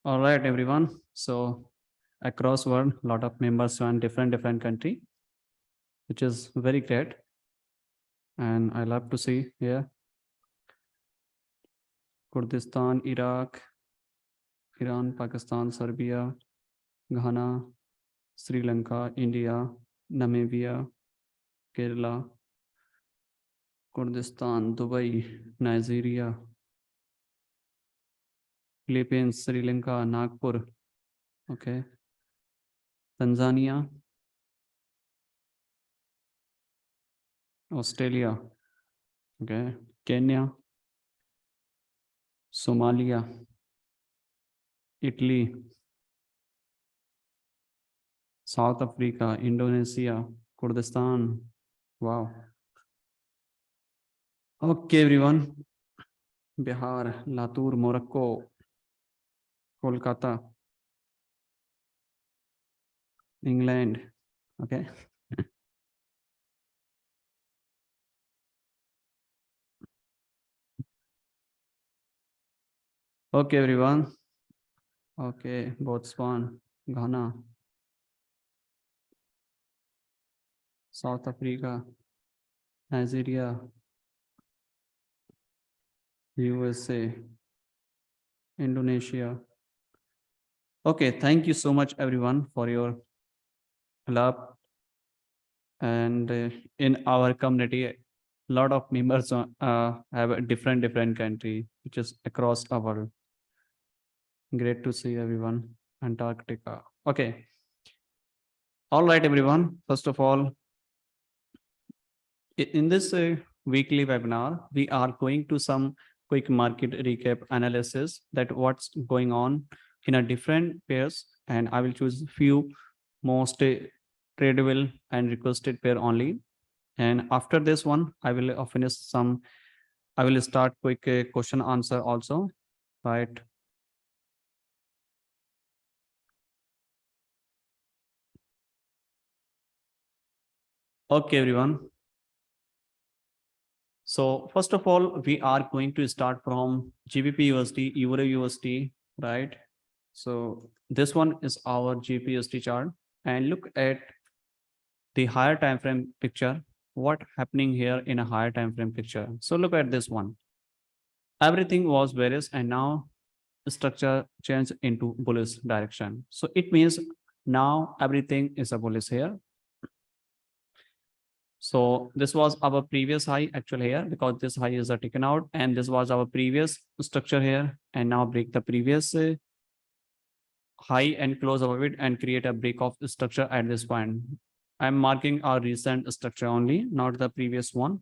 All right, everyone. So across world, a lot of members from different country, which is very great. And I love to see here Kurdistan, Iraq, Iran, Pakistan, Serbia, Ghana, Sri Lanka, India, Namibia, Kerala, Kurdistan, Dubai, Nigeria, Philippines, Sri Lanka, Nagpur, okay, Tanzania, Australia, okay, Kenya, Somalia, Italy, South Africa, Indonesia, Kurdistan. Wow. Okay, everyone. Bihar, Latur, Morocco, Kolkata, England. Okay. Okay, everyone. Okay, Botswana, Ghana, South Africa, Nigeria, USA, Indonesia. Okay, thank you so much, everyone, for your love. And in our community, a lot of members have a different country, which is across our world. Great to see everyone. Antarctica. Okay. All right, everyone. First of all, in this weekly webinar, we are going to some quick market recap analysis that what's going on in a different pairs, and I will choose few most tradable and requested pair only. And after this one, I will finish some. I will start quick question answer also, right? Okay, everyone. So first of all, we are going to start from GBP USD, Euro USD, right? So this one is our GBP USD chart, and look at the higher time frame picture. What happening here in a higher time frame picture? So look at this one. Everything was bearish, and now the structure changed into bullish direction. So it means now everything is a bullish here. So this was our previous high actually here, because this high is taken out, and this was our previous structure here, and now break the previous high and close above it and create a break of structure at this point. I'm marking our recent structure only, not the previous one.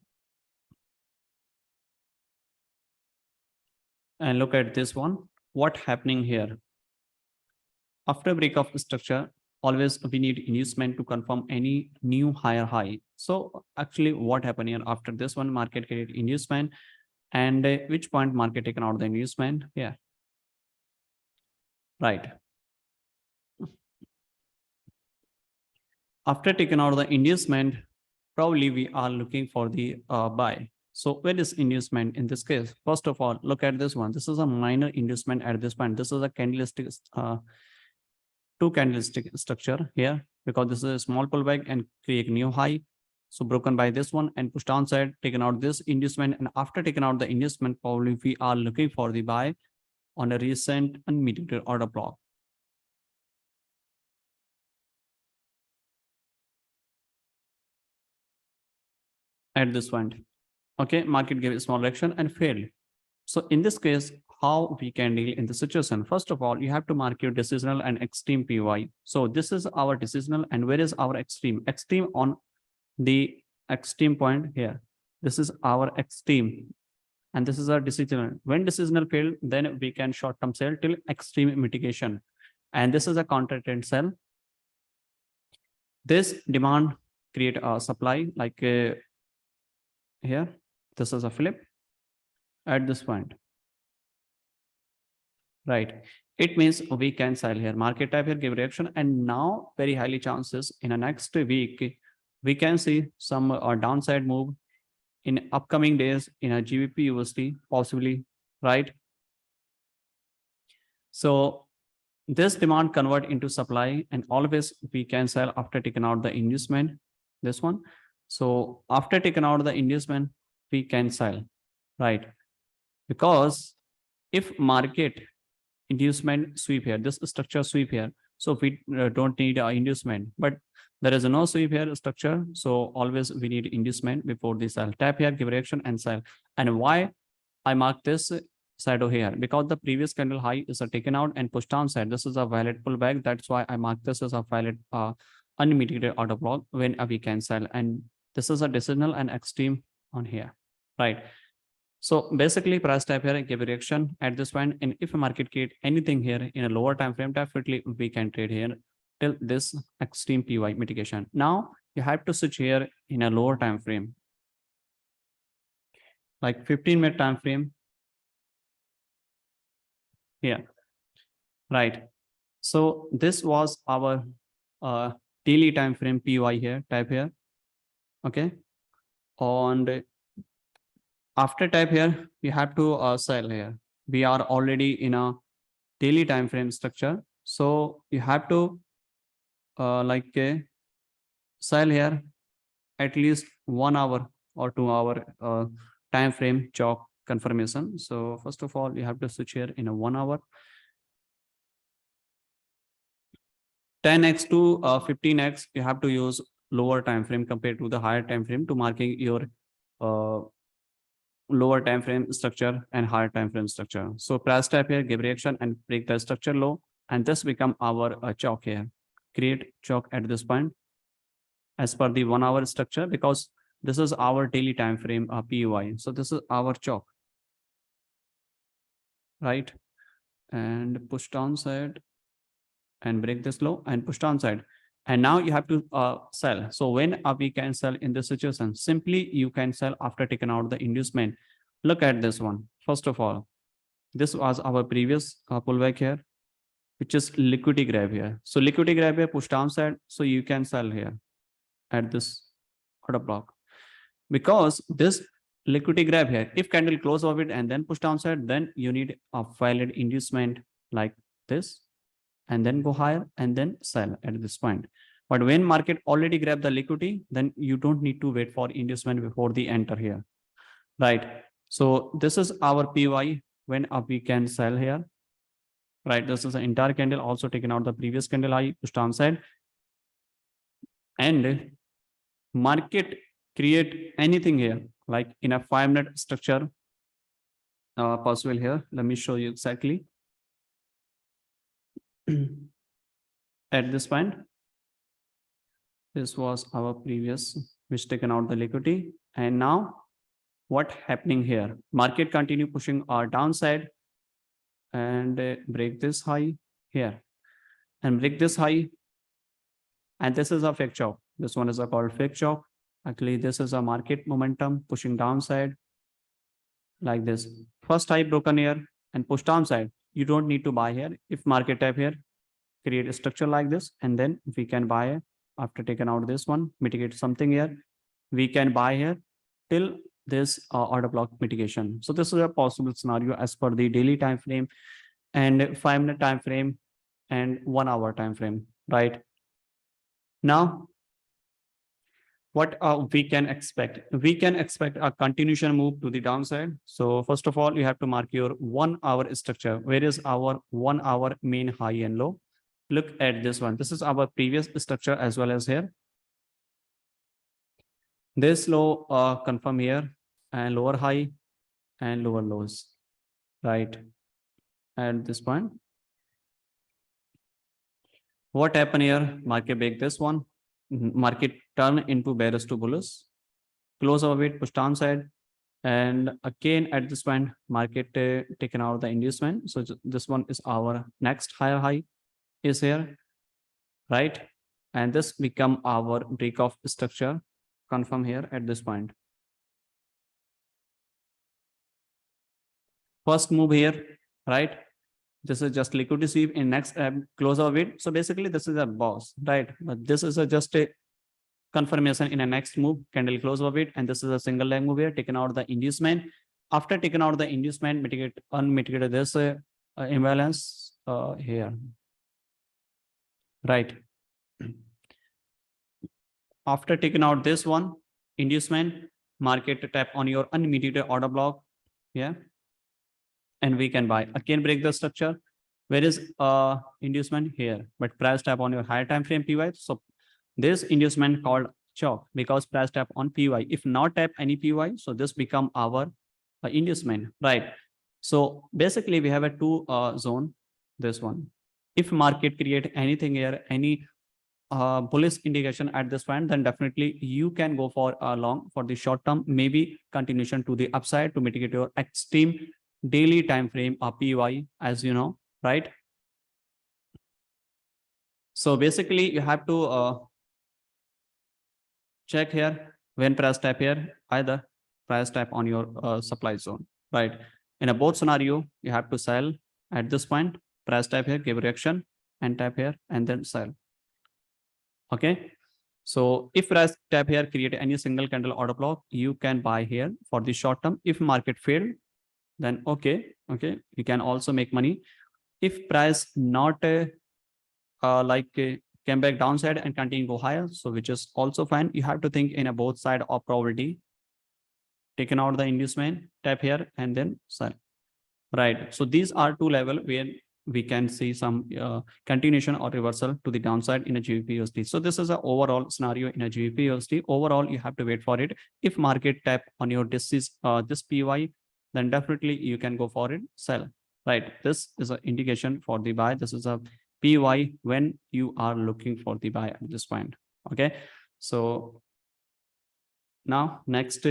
And look at this one. What happening here? After break of structure, always we need inducement to confirm any new higher high. So actually what happened here after this one, market create inducement, and which point market taken out the inducement? Yeah, right. After taking out the inducement, probably we are looking for the buy. So where is inducement in this case? First of all, look at this one. This is a minor inducement at this point. This is a candlestick, two candlestick structure here, because this is a small pullback and create new high. So broken by this one and pushed downside, taken out this inducement. And after taking out the inducement, probably we are looking for the buy on a recent unmediated order block. At this point, okay, market gave a small reaction and failed. So in this case, how we can deal in the situation? First of all, you have to mark your decisional and extreme PY. So this is our decisional, and where is our extreme? Extreme on the extreme point here. This is our extreme, and this is our decisional. When decisional failed, then we can short-term sell till extreme mitigation. And this is a counter trend sell. This demand create a supply like here. This is a flip at this point. Right. It means we can sell here. Market type here give reaction, and now very highly chances in a next week we can see some downside move in upcoming days in a GBP USD possibly, right? So this demand convert into supply, and always we can sell after taking out the inducement, this one. So after taking out the inducement, we can sell, right? Because if market inducement sweep here, this structure sweep here, so we don't need inducement, but there is no sweep here structure, so always we need inducement before the sell. Tap here, give reaction and sell. And why I mark this shadow here? Because the previous candle high is a taken out and pushed down side. This is a valid pullback. That's why I mark this as a valid unmitigated order block when we can sell. And this is a decisional and extreme on here, right? So basically price type here, give a reaction at this point. And if a market create anything here in a lower time frame, definitely we can trade here till this extreme PY mitigation. Now you have to switch here in a lower time frame, like 15-minute time frame here, right? So this was our daily time frame PY here, type here, okay? And after type here, we have to sell here. We are already in a daily time frame structure, so you have to sell here at least 1 hour or 2 hour time frame chalk confirmation. So first of all, you have to switch here in a 1 hour. 10x to 15x, you have to use lower time frame compared to the higher time frame to marking your lower time frame structure and higher time frame structure. So price type here, give reaction and break the structure low, and this become our chalk here. Create chalk at this point as per the 1 hour structure, because this is our daily time frame PUI. So this is our chalk, right? And push downside and break this low and push downside. And now you have to sell. So when we can sell in this situation? Simply you can sell after taking out the inducement. Look at this one. First of all, this was our previous pullback here, which is liquidity grab here. So liquidity grab here, push downside. So you can sell here at this order block, because this liquidity grab here, if candle close over it and then push downside, then you need a valid inducement like this, and then go higher and then sell at this point. But when market already grab the liquidity, then you don't need to wait for inducement before the enter here, right? So this is our PY when we can sell here, right? This is an entire candle also taken out the previous candle high, push downside, and market create anything here like in a 5-minute structure possible here. Let me show you exactly. At this point, this was our previous, which taken out the liquidity. And now what happening here? Market continue pushing our downside and break this high here and break this high. And this is a fake chalk. This one is called fake chalk. Actually, this is a market momentum pushing downside like this. First high broken here and push downside. You don't need to buy here. If market type here, create a structure like this, and then we can buy after taking out this one, mitigate something here. We can buy here till this order block mitigation. So this is a possible scenario as per the daily time frame and 5-minute time frame and 1 hour time frame, right? Now, what we can expect? We can expect a continuation move to the downside. So first of all, you have to mark your 1 hour structure. Where is our 1 hour main high and low? Look at this one. This is our previous structure as well as here. This low confirm here and lower high and lower lows, right? At this point, what happened here? Market break this one. Market turn into bearish to bullish, close over it, push downside, and again at this point market taken out the inducement. So this one is our next higher high is here, right? And this become our break off structure, confirm here at this point. First move here, right? This is just liquidity sweep in next close of it. So basically this is a boss, right? But this is just a confirmation in a next move, candle close of it. And this is a single leg move here, taken out the inducement. After taking out the inducement, unmitigated this imbalance here. right? After taking out this one, inducement, market tap on your unmitigated order block. Yeah. And we can buy. Again, break the structure. Where is inducement? Here. But price tap on your higher time frame PY. So this inducement called chalk because price tap on PY. If not tap any PY, so this become our inducement, right? So basically we have a two zone, this one. If market create anything here, any bullish indication at this point, then definitely you can go for a long for the short term, maybe continuation to the upside to mitigate your extreme daily time frame or PY, as you know, right? So basically you have to check here when price tap here, either price tap on your supply zone, right? In a both scenario, you have to sell at this point, price tap here, give reaction and tap here and then sell. Okay. So if price tap here, create any single candle order block, you can buy here for the short term. If market failed, then okay, you can also make money. If price not came back downside and continue go higher, so which is also fine. You have to think in a both side of probability. Taken out the inducement, tap here and then sell, right? So these are two level where we can see some continuation or reversal to the downside in a GBP USD. So this is an overall scenario in a GBP USD. Overall, you have to wait for it. If market tap on your this PY, then definitely you can go for it, sell, right? This is an indication for the buy. This is a PY when you are looking for the buy at this point. Okay. So now next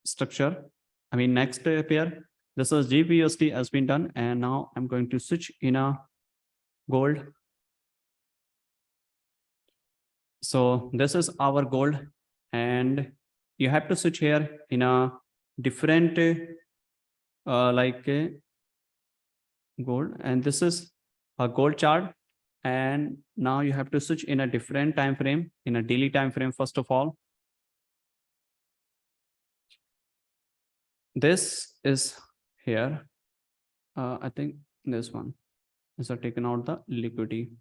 structure, next pair. This is GBP has been done, and now I'm going to switch in a gold. So this is our gold, and you have to switch here in a different gold, and this is a gold chart. And now you have to switch in a different time frame, in a daily time frame. First of all, this is here. I think this one is taken out the liquidity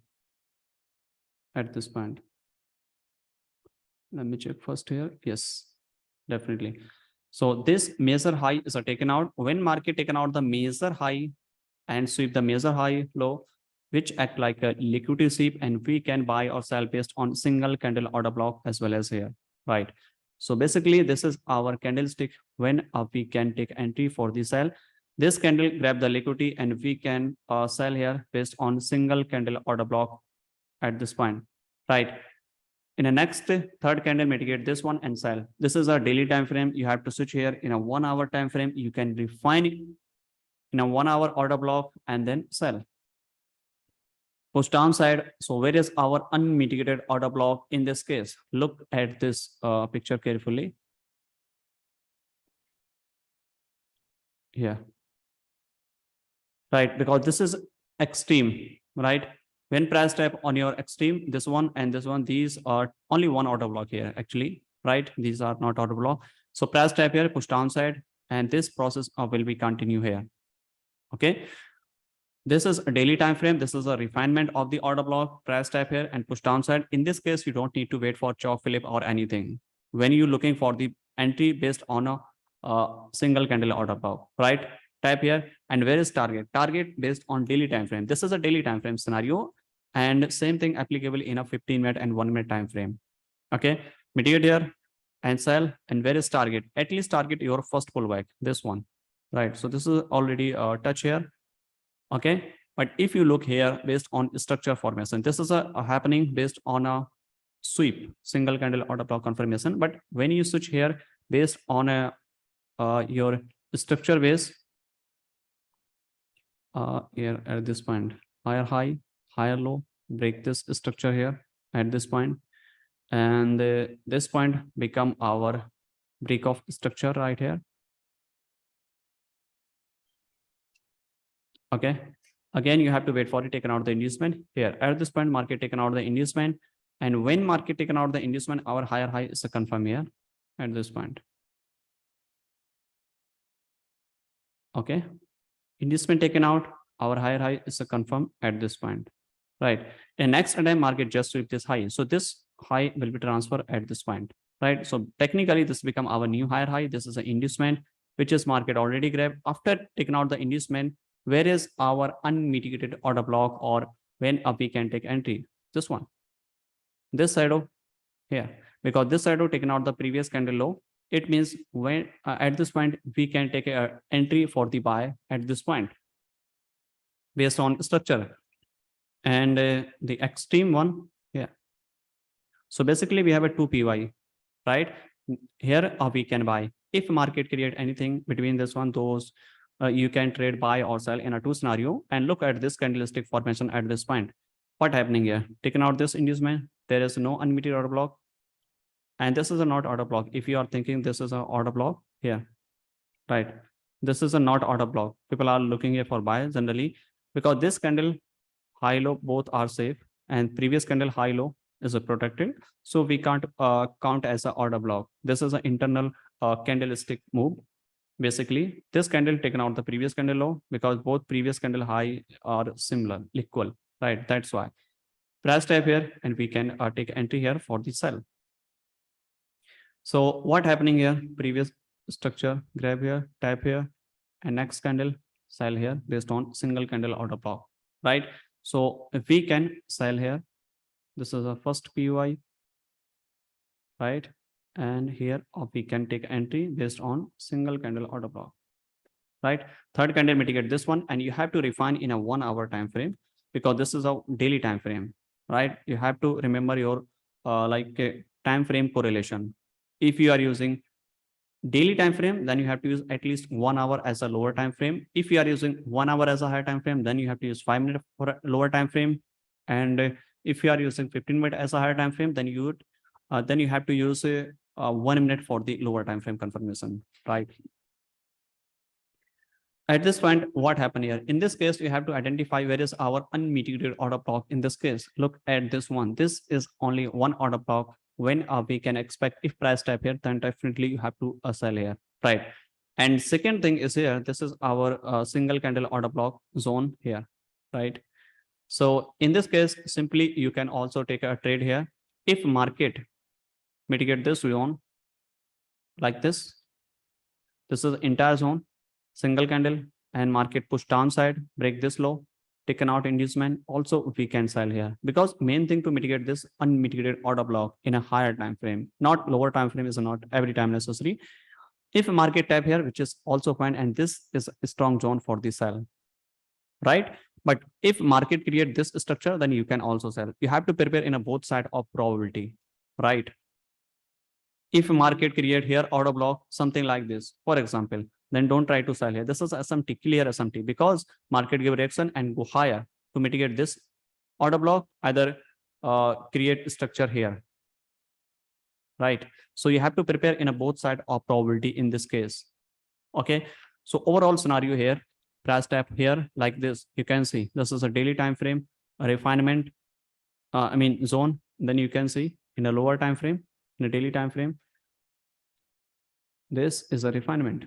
at this point. Let me check first here. Yes, definitely. So this major high is taken out. When market taken out the major high and sweep the major high low, which act like a liquidity sweep, and we can buy or sell based on single candle order block as well as here, right? So basically this is our candlestick when we can take entry for the sell. This candle grab the liquidity and we can sell here based on single candle order block at this point, right? In the next third candle, mitigate this one and sell. This is a daily time frame. You have to switch here in a 1 hour time frame. You can refine it in a 1 hour order block and then sell. Push downside. So where is our unmitigated order block in this case? Look at this picture carefully. Here. Right, because this is extreme, right? When price tap on your extreme, this one and this one, these are only one order block here actually, right? These are not order block. So price tap here, push downside, and this process will be continue here. Okay. This is a daily time frame. This is a refinement of the order block, price tap here and push downside. In this case, you don't need to wait for chalk flip or anything. When you're looking for the entry based on a single candle order block, right? Type here, and where is target? Target based on daily time frame. This is a daily time frame scenario, and same thing applicable in a 15-minute and 1-minute time frame. Okay, mitigate here and sell, and where is target? At least target your first pullback, this one, right? So this is already a touch here. Okay, but if you look here based on structure formation, this is a happening based on a sweep, single candle order block confirmation. But when you switch here based on a your structure base, here at this point, higher high, higher low, break this structure here at this point, and this point become our break of structure right here. Okay, again you have to wait for it taken out the inducement here at this point, market taken out the inducement, and when market taken out the inducement, our higher high is a confirm here at this point. Okay, inducement taken out, our higher high is a confirm at this point. right? And next time market just reach this high. So this high will be transferred at this point, right? So technically this become our new higher high. This is an inducement, which is market already grabbed. After taking out the inducement, where is our unmitigated order block, or when we can take entry? This one, this side of here, because this side of taken out the previous candle low. It means when at this point we can take a entry for the buy at this point based on structure. And the extreme one, yeah. So basically we have a 2 PY, right? Here we can buy. If market create anything between this one, those you can trade buy or sell in a 2 scenario. And look at this candlestick formation at this point. What happening here? Taken out this inducement, there is no unmitigated order block. And this is a not order block. If you are thinking this is an order block here, right? This is a not order block. People are looking here for buy generally because this candle high low both are safe, and previous candle high low is a protected, so we can't count as a order block. This is an internal candlestick move. Basically this candle taken out the previous candle low because both previous candle high are similar, equal, right? That's why price type here, and we can take entry here for the sell. So what happening here? Previous structure, grab here, tap here, and next candle sell here based on single candle order block, right? So if we can sell here, this is a first PY, right? And here we can take entry based on single candle order block, right? Third candle mitigate this one, and you have to refine in a 1 hour time frame because this is a daily time frame, right? You have to remember your time frame correlation. If you are using daily time frame, then you have to use at least 1 hour as a lower time frame. If you are using 1 hour as a higher time frame, then you have to use 5 minutes for a lower time frame. And if you are using 15 minutes as a higher time frame, then you have to use 1 minute for the lower time frame confirmation, right? At this point, what happened here? In this case, we have to identify where is our unmitigated order block. In this case, look at this one. This is only one order block. When we can expect, if price type here, then definitely you have to sell here, right? And second thing is here, this is our single candle order block zone here, right? So in this case, simply you can also take a trade here. If market mitigate this zone like this is the entire zone, single candle, and market push downside, break this low, taken out inducement, also we can sell here, because main thing to mitigate this unmitigated order block in a higher time frame, not lower time frame is not every time necessary. If market tap here, which is also fine, and this is a strong zone for the sell, right? But if market create this structure, then you can also sell. You have to prepare in a both side of probability, right? If market create here order block, something like this, for example, then don't try to sell here. This is SMT, clear SMT, because market give reaction and go higher. To mitigate this order block, either create structure here, right? So you have to prepare in a both side of probability in this case. Okay, so overall scenario here, price tap here like this, you can see this is a daily time frame, a refinement, zone. Then you can see in a lower time frame, in a daily time frame, this is a refinement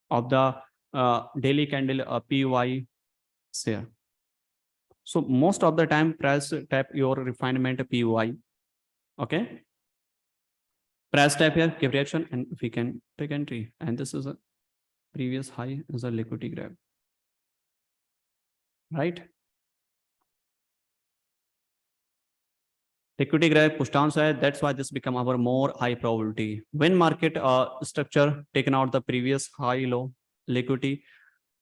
of the daily candle PY here. So most of the time price tap your refinement PY. Okay, price tap here, give reaction, and we can take entry. And this is a previous high, is a liquidity grab, right? Liquidity grab, push downside. That's why this become our more high probability. When market structure taken out the previous high low liquidity,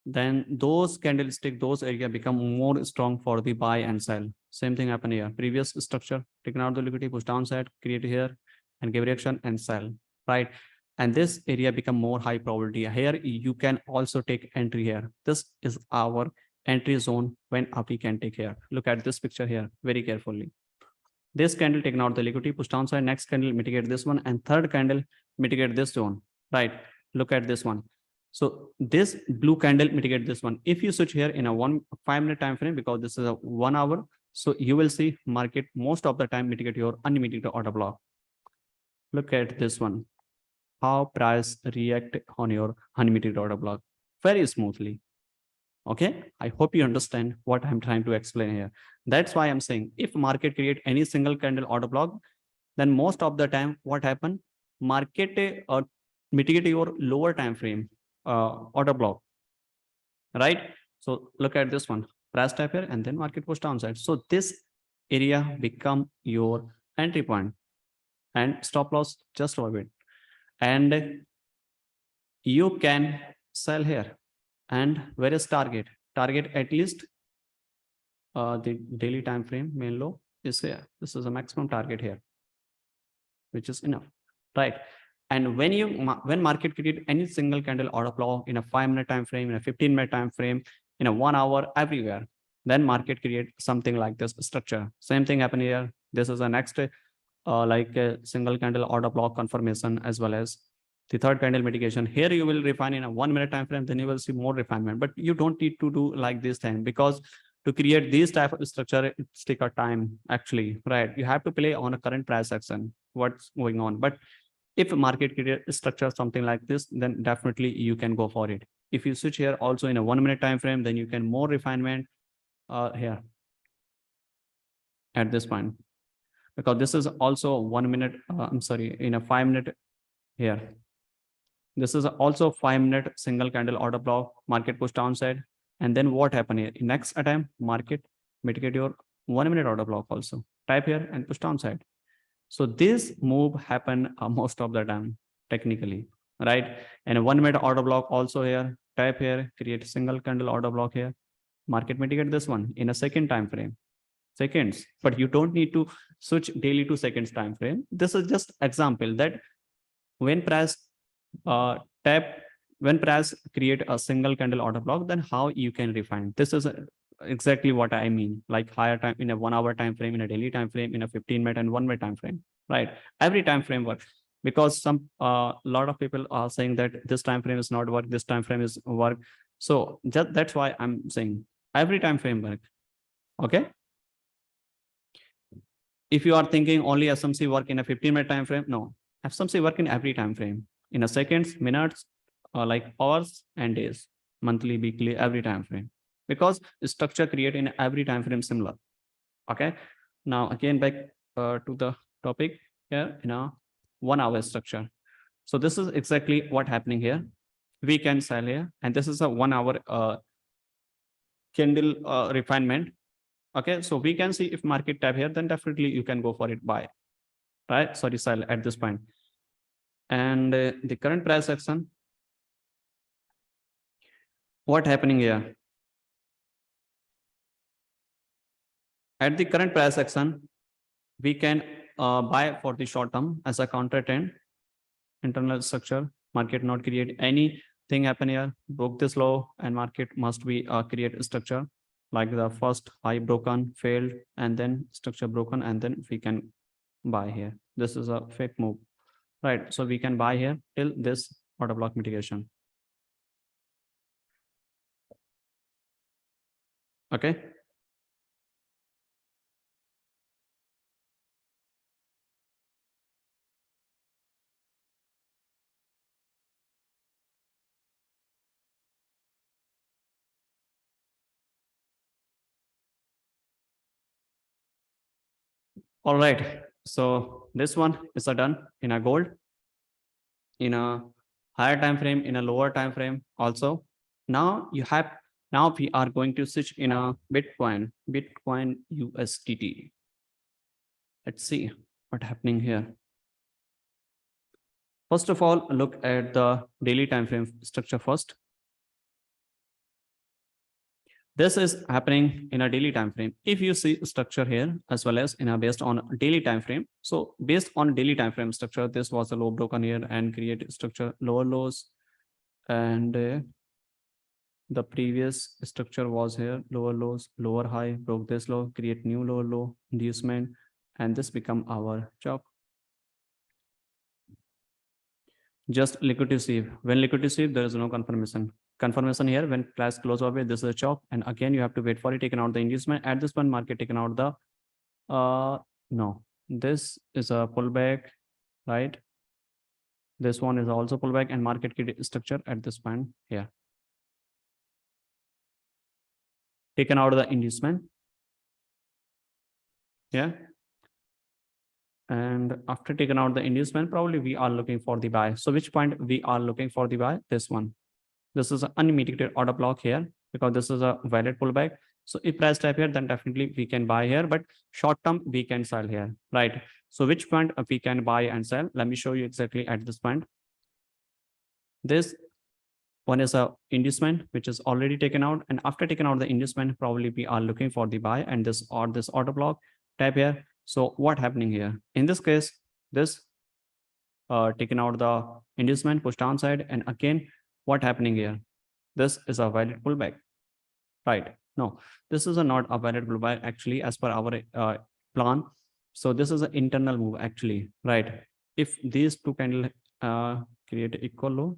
then those candlestick, those area become more strong for the buy and sell. Same thing happen here. Previous structure taken out the liquidity, push downside, create here, and give reaction and sell, right? And this area become more high probability. Here you can also take entry here. This is our entry zone when we can take here. Look at this picture here very carefully. This candle taken out the liquidity, push downside, next candle mitigate this one, and third candle mitigate this zone, right? Look at this one. So this blue candle mitigate this one. If you switch here in a 5 minute time frame, because this is a 1 hour, so you will see market most of the time mitigate your unmitigated order block. Look at this one, how price react on your unmitigated order block very smoothly. Okay, I hope you understand what I'm trying to explain here. That's why I'm saying if market create any single candle order block, then most of the time what happen, market mitigate your lower time frame order block, right? So look at this one, price type here, and then market push downside. So this area become your entry point and stop loss just over it. And you can sell here. And where is target? Target at least the daily time frame main low is here. This is a maximum target here, which is enough, right? And when market create any single candle order block in a 5-minute time frame, in a 15-minute time frame, in a 1 hour, everywhere, then market create something like this structure. Same thing happen here. This is the next like a single candle order block confirmation, as well as the third candle mitigation. Here you will refine in a 1-minute time frame, then you will see more refinement. But you don't need to do like this thing, because to create these type of structure, it's take a time actually, right? You have to play on a current price action, what's going on. But if market create structure something like this, then definitely you can go for it. If you switch here also in a 1-minute time frame, then you can more refinement here at this point, because this is also 1 minute. I'm sorry, in a 5-minute here. This is also 5-minute single candle order block, market push downside. And then what happened here? In next attempt, market mitigate your 1-minute order block also. Type here and push downside. So this move happen most of the time technically, right? And a 1-minute order block also here. Type here, create single candle order block here. Market mitigate this one in a second time frame. Seconds, but you don't need to switch daily to seconds time frame. This is just example that when price uh, tap when price create a single candle order block, then how you can refine. This is exactly what I mean, like higher time in a 1 hour time frame, in a daily time frame, in a 15-minute and 1-minute time frame, right? Every time frame works, because some lot of people are saying that this time frame is not work, this time frame is work. So just that's why I'm saying every time frame work. Okay, if you are thinking only SMC work in a 15-minute time frame, no, SMC work in every time frame, in a seconds, minutes, like hours and days, monthly, weekly, every time frame, because structure create in every time frame similar. Okay, now again back to the topic here in a 1 hour structure. So this is exactly what happening here. We can sell here, and this is a 1 hour candle refinement. Okay, so we can see if market tab here, then definitely you can go for it buy, right? Sorry, sell at this point. And the current price action, what happening here? At the current price action, we can buy for the short term as a counter trend, internal structure, market not create anything happen here, broke this low, and market must be create a structure like the first high broken, failed, and then structure broken, and then we can buy here. This is a fake move, right? So we can buy here till this order block mitigation. Okay. All right. So this one is a done in a gold, in a higher time frame, in a lower time frame also. Now we are going to switch in a Bitcoin USDT. Let's see what happening here. First of all, look at the daily time frame structure first. This is happening in a daily time frame. If you see structure here, as well as in a based on daily time frame. So based on daily time frame structure, this was a low broken here and create structure lower lows, and the previous structure was here, lower lows, lower high, broke this low, create new lower low, inducement, and this become our chop. Just liquidity receive. When liquidity receive, there is no confirmation. Confirmation here when price close away, this is a chop, and again you have to wait for it, taken out the inducement. At this point, market taken out the no. This is a pullback, right? This one is also pullback, and market structure at this point here. taken out the inducement. Yeah. And after taking out the inducement, probably we are looking for the buy. So which point we are looking for the buy? This one. This is an unmitigated order block here because this is a valid pullback. So if price type here, then definitely we can buy here, but short term we can sell here, right? So which point we can buy and sell? Let me show you exactly at this point. This one is a inducement, which is already taken out. And after taking out the inducement, probably we are looking for the buy and this order block type here. So what happening here? In this case, this taken out the inducement, push downside. And again, what happening here? This is a valid pullback, right? No, this is not a valid pullback actually as per our plan. So this is an internal move actually, right? If these two candle create equal low,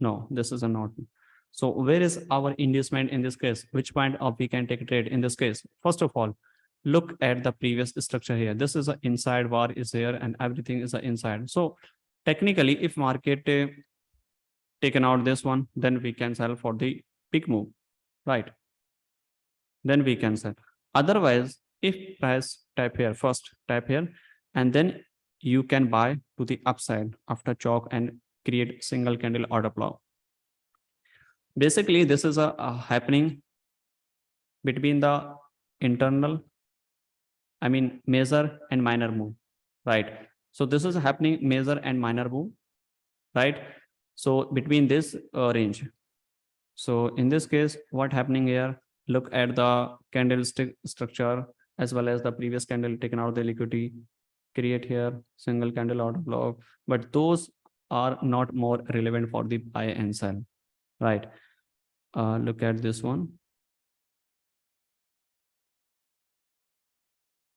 no, this is a not. So where is our inducement in this case? Which point we can take a trade in this case? First of all, look at the previous structure here. This is an inside bar is here and everything is inside. So technically, if market taken out this one, then we can sell for the peak move, right? Then we can sell. Otherwise, if price type here, first type here, and then you can buy to the upside after chalk and create single candle order block. Basically, this is a happening between the internal, major and minor move, right? So this is happening major and minor move, right? So between this range. So in this case, what happening here? Look at the candlestick structure as well as the previous candle taken out the liquidity, create here single candle order block, but those are not more relevant for the buy and sell, right? Look at this one.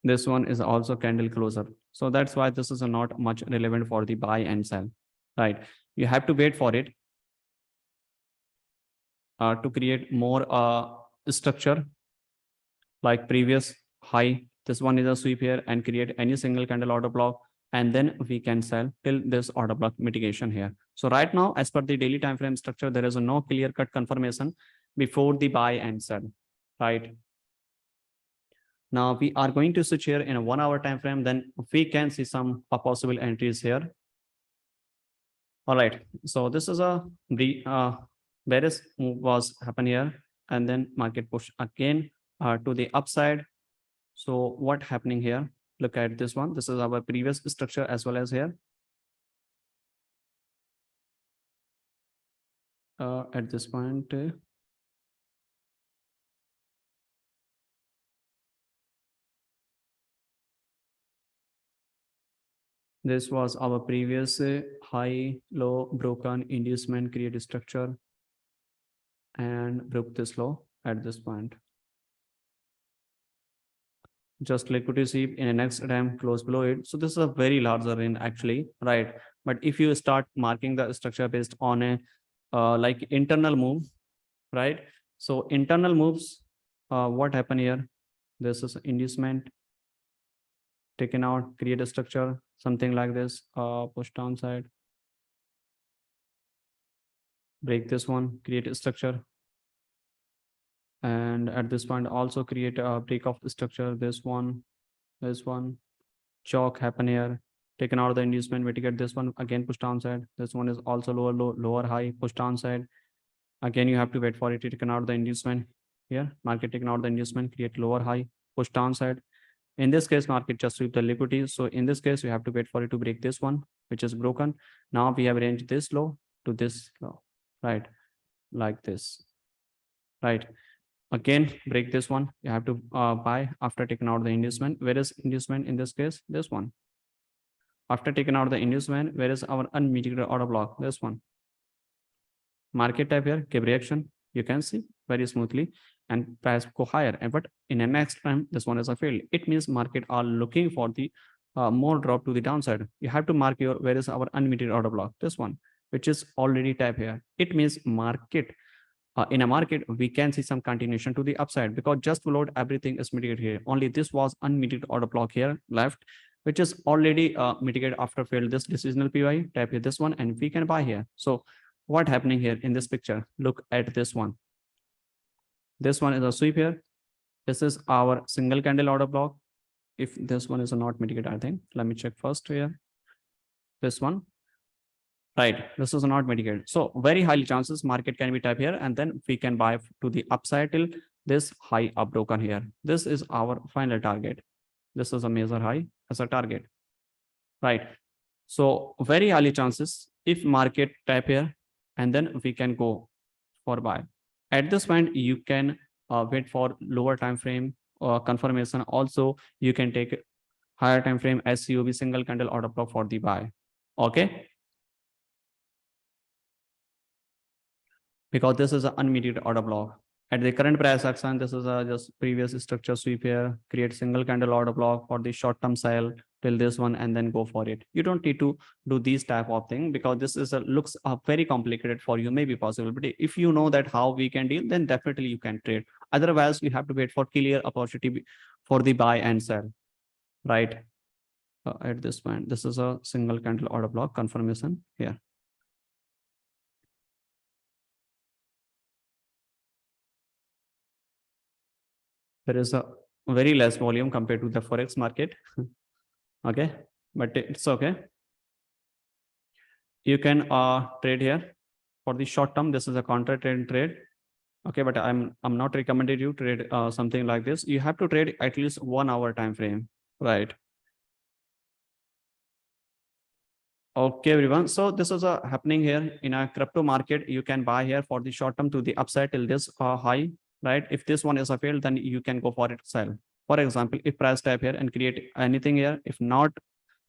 This one is also candle closer. So that's why this is not much relevant for the buy and sell, right? You have to wait for it to create more structure like previous high. This one is a sweep here and create any single candle order block. And then we can sell till this order block mitigation here. So right now, as per the daily time frame structure, there is no clear cut confirmation before the buy and sell, right? Now we are going to switch here in a 1 hour time frame, then we can see some possible entries here. All right, so this is a bearish move was happen here, and then market push again to the upside. So what happening here? Look at this one. This is our previous structure as well as here. At this point, this was our previous high, low, broken inducement, create a structure, and broke this low at this point. Just liquidity sweep in the next time close below it. So this is a very larger range actually, right? But if you start marking the structure based on a like internal move, right? So internal moves, what happened here? This is inducement taken out, create a structure, something like this, push downside, break this one, create a structure. And at this point also create a break of the structure, this one, chalk happen here, taken out the inducement, mitigate this one, again push downside. This one is also lower low, lower high, push downside. Again, you have to wait for it to taken out the inducement here, market taken out the inducement, create lower high, push downside. In this case, market just sweep the liquidity. So in this case, you have to wait for it to break this one, which is broken. Now we have ranged this low to this low, right? Like this, right? Again, break this one. You have to buy after taking out the inducement. Where is inducement in this case? This one. After taking out the inducement, where is our unmitigated order block? This one. Market type here, give reaction. You can see very smoothly and price go higher. And but in the next time, this one is a fail. It means market are looking for the more drop to the downside. You have to mark your where is our unmitigated order block? This one, which is already type here. It means market. In a market, we can see some continuation to the upside because just below everything is mitigated here. Only this was unmitigated order block here left, which is already mitigated after failed this decisional PY, type here this one, and we can buy here. So what happening here in this picture? Look at this one. This one is a sweep here. This is our single candle order block. If this one is not mitigated, I think, let me check first here. This one, right, this is not mitigated, so very highly chances market can be tapped here, and then we can buy to the upside till this high up broken here. This is our final target. This is a major high as a target, right? So very highly chances if market tap here, and then we can go for buy. At this point you can wait for lower time frame confirmation. Also you can take higher time frame SCOB single candle order block for the buy. Okay, because this is an unmitigated order block at the current price action. This is a just previous structure sweep here, create single candle order block for the short term sell till this one, and then go for it. You don't need to do these type of thing because this is a looks very complicated for you, maybe possible, but if you know that how we can deal, then definitely you can trade. Otherwise you have to wait for clear opportunity for the buy and sell, right? At this point this is a single candle order block confirmation here. There is a very less volume compared to the forex market. Okay, but it's okay. You can trade here for the short term. This is a counter trade. Okay, but I'm not recommended you trade something like this. You have to trade at least 1 hour time frame, right? Okay, everyone. So this is happening here in a crypto market. You can buy here for the short term to the upside till this high, right? If this one is a failed, then you can go for it sell. For example, if price tap here and create anything here, if not,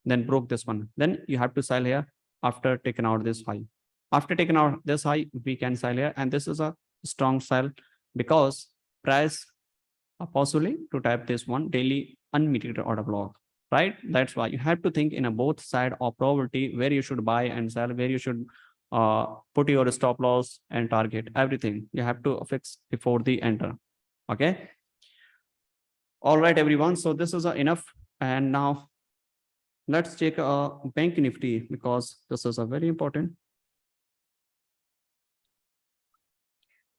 then broke this one, then you have to sell here after taking out this high. After taking out this high, we can sell here, and this is a strong sell because price possibly to tap this one daily unmitigated order block, right? That's why you have to think in a both side of probability where you should buy and sell, where you should put your stop loss and target. Everything you have to fix before the enter. Okay, all right, everyone. So this is enough, and now let's check bank Nifty because this is a very important.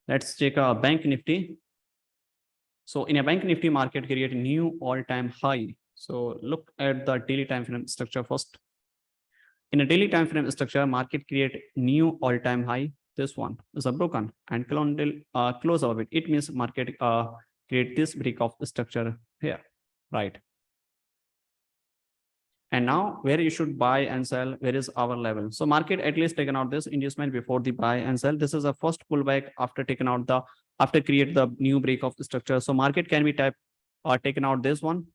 Let's check bank Nifty. So in a bank Nifty market create a new all-time high. So look at the daily time frame structure first. In a daily time frame structure, market create new all-time high. This one is a broken and close of it. It means market create this break of structure here, right? And now where you should buy and sell, where is our level? So market at least taken out this inducement before the buy and sell. This is a first pullback after taking out the, after create the new break of the structure. So market can be tapped or taken out this one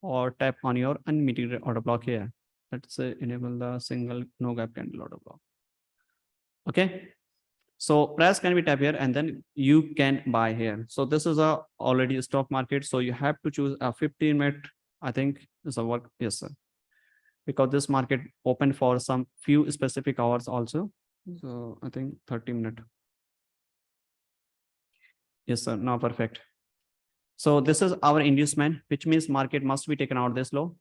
or tap on your unmitigated order block here. Let's say enable the single no gap candle order block. Okay. So price can be tapped here and then you can buy here. So this is a already a stock market. So you have to choose a 15-minute, I think is a work. Yes, sir. Because this market open for some few specific hours also. So I think 30-minute. Yes, sir. Now perfect. So this is our inducement, which means market must be taken out this low.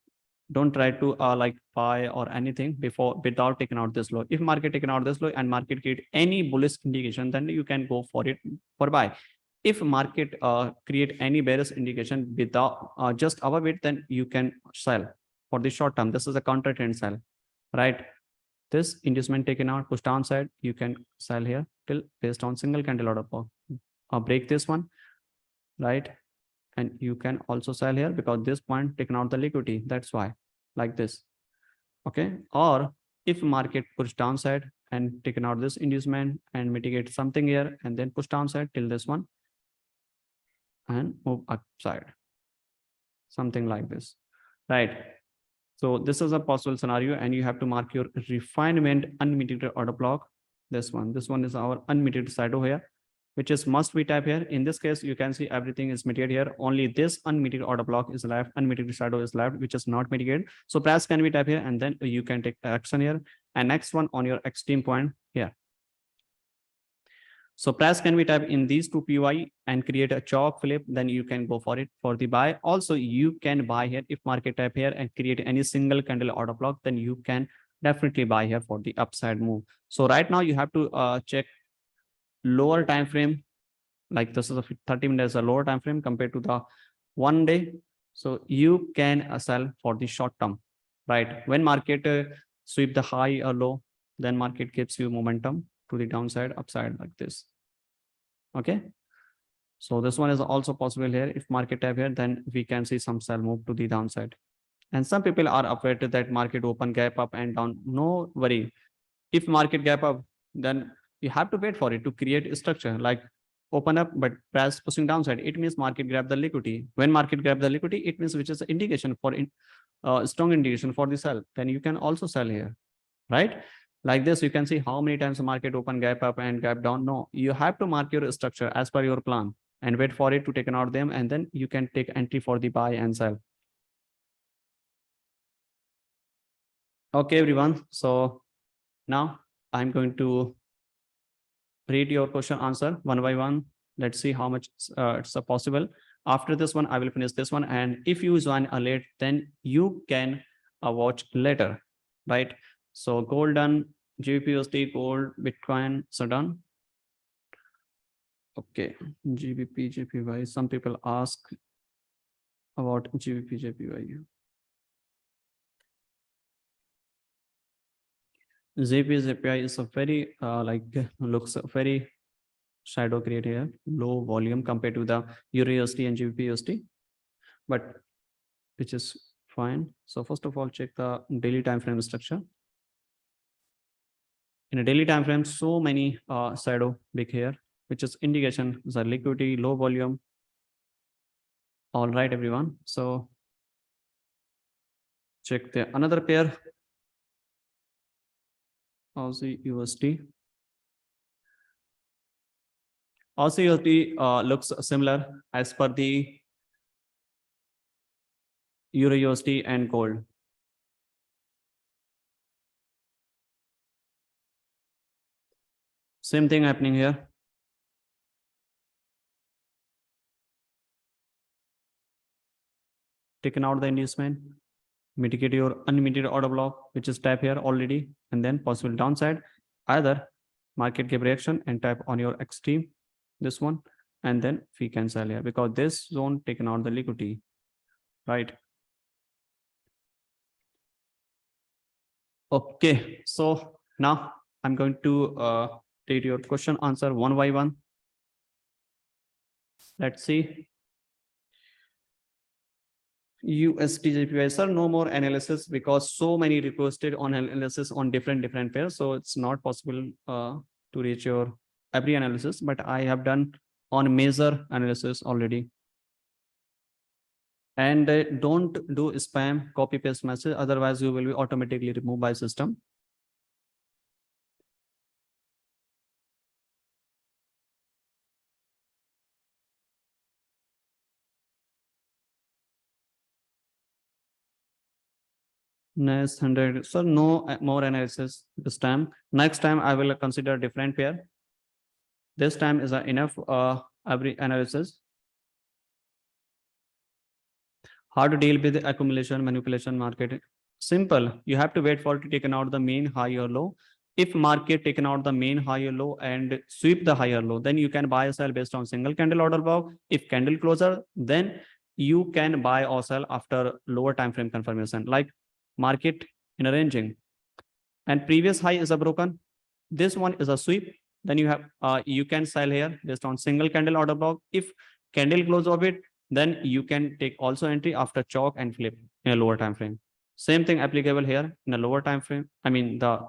Don't try to like buy or anything before without taking out this low. If market taken out this low and market create any bullish indication, then you can go for it for buy. If market create any bearish indication without just above it, then you can sell for the short term. This is a counter trend sell, right? This inducement taken out, push down side, you can sell here till based on single candle order block. Break this one, right? And you can also sell here because this point taken out the liquidity. That's why like this. Okay. Or if market push downside and taken out this inducement and mitigate something here and then push downside till this one and move upside, something like this, right? So this is a possible scenario and you have to mark your refinement unmitigated order block. This one is our unmitigated shadow here, which is must be tap here. In this case, you can see everything is mitigated here. Only this unmitigated order block is left, unmitigated shadow is left, which is not mitigated. So price can be tap here and then you can take action here. And next one on your extreme point here. So price can be tapped in these two PY and create a chalk flip, then you can go for it for the buy. Also, you can buy here if market tap here and create any single candle order block, then you can definitely buy here for the upside move. So right now you have to check lower time frame like this is a 30 minutes a lower time frame compared to the 1 day. So you can sell for the short term, right? When market sweep the high or low, then market gives you momentum to the downside, upside like this. Okay. So this one is also possible here. If market tab here, then we can see some sell move to the downside. And some people are afraid that market open gap up and down. No worry. If market gap up, then you have to wait for it to create a structure like open up, but press pushing downside. It means market grab the liquidity. When market grab the liquidity, it means which is an indication for strong indication for the sell. Then you can also sell here, right? Like this, you can see how many times the market open gap up and gap down. No, you have to mark your structure as per your plan and wait for it to take out them, and then you can take entry for the buy and sell. Okay, everyone. So now I'm going to read your question answer one by one. Let's see how much it's possible. After this one, I will finish this one. And if you join late, then you can watch later, right? So gold done, GBP USD, gold, Bitcoin, so done. Okay, GBP, JPY. Some people ask about GBP, JPY. JPY is a very looks very shadow create here, low volume compared to the Euro USD and GBP USD, but which is fine. So first of all, check the daily time frame structure. In a daily time frame, so many shadow big here, which is indication the liquidity, low volume. All right, everyone. So check the another pair, Aussie USD. Aussie USD looks similar as per the Euro USD and gold. Same thing happening here. Taken out the inducement, mitigate your unmitigated order block, which is tap here already, and then possible downside. Either market give reaction and tap on your extreme, this one, and then we can sell here because this zone taken out the liquidity, right? Okay, so now I'm going to take your question answer one by one. Let's see. USD JPY, sir, no more analysis because so many requested on analysis on different pairs. So it's not possible to reach your every analysis, but I have done on major analysis already. And don't do spam copy paste message, otherwise you will be automatically removed by system. Next 100, so no more analysis this time. Next time I will consider different pair. This time is enough every analysis. How to deal with the accumulation manipulation market? Simple. You have to wait for it to taken out the main high or low. If market taken out the main high or low and sweep the higher low, then you can buy or sell based on single candle order block. If candle closer, then you can buy or sell after lower time frame confirmation, like market in a ranging. And previous high is a broken. This one is a sweep. Then you have you can sell here based on single candle order block. If candle close of it, then you can take also entry after chalk and flip in a lower time frame. Same thing applicable here in a lower time frame. I mean the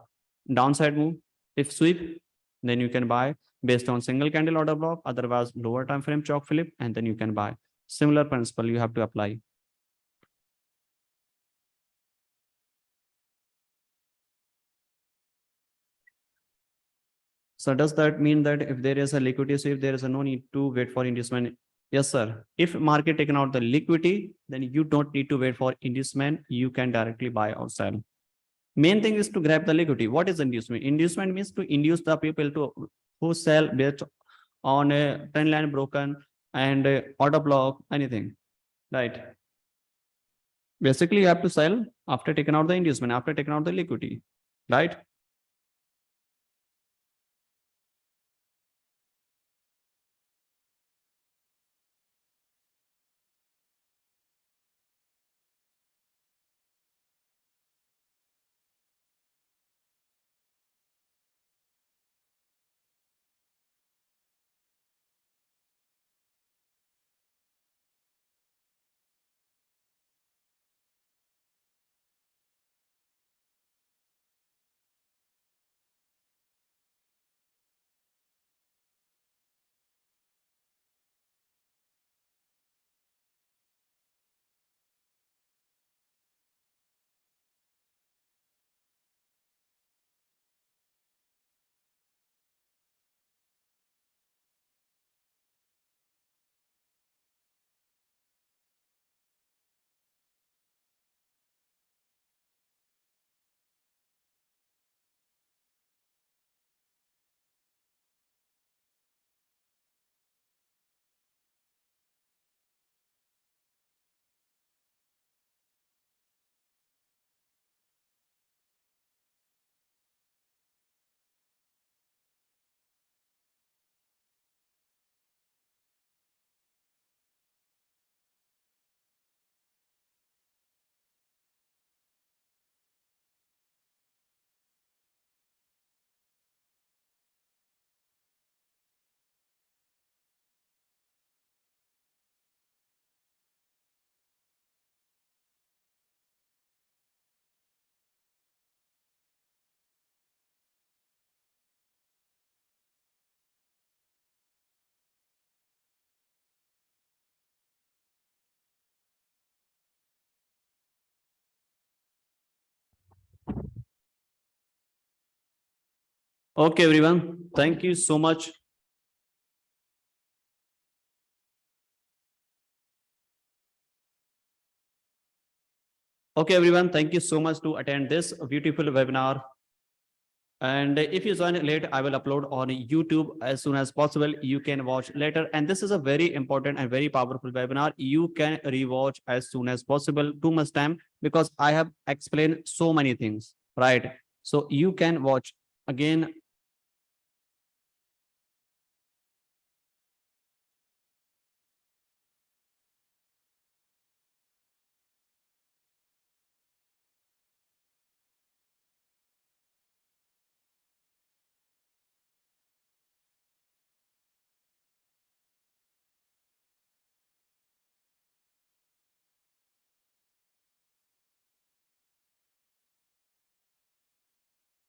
downside move. If sweep, then you can buy based on single candle order block, otherwise lower time frame chalk flip, and then you can buy. Similar principle you have to apply. So does that mean that if there is a liquidity sweep, there is no need to wait for inducement? Yes, sir. If market taken out the liquidity, then you don't need to wait for inducement. You can directly buy or sell. Main thing is to grab the liquidity. What is inducement? Inducement means to induce the people to who sell based on a trend line broken and order block, anything, right? Basically, you have to sell after taking out the inducement, after taking out the liquidity, right? Okay, everyone. Thank you so much. Okay, everyone. Thank you so much to attend this beautiful webinar. And if you join late, I will upload on YouTube as soon as possible. You can watch later. And this is a very important and very powerful webinar. You can rewatch as soon as possible. Too much time because I have explained so many things, right? So you can watch again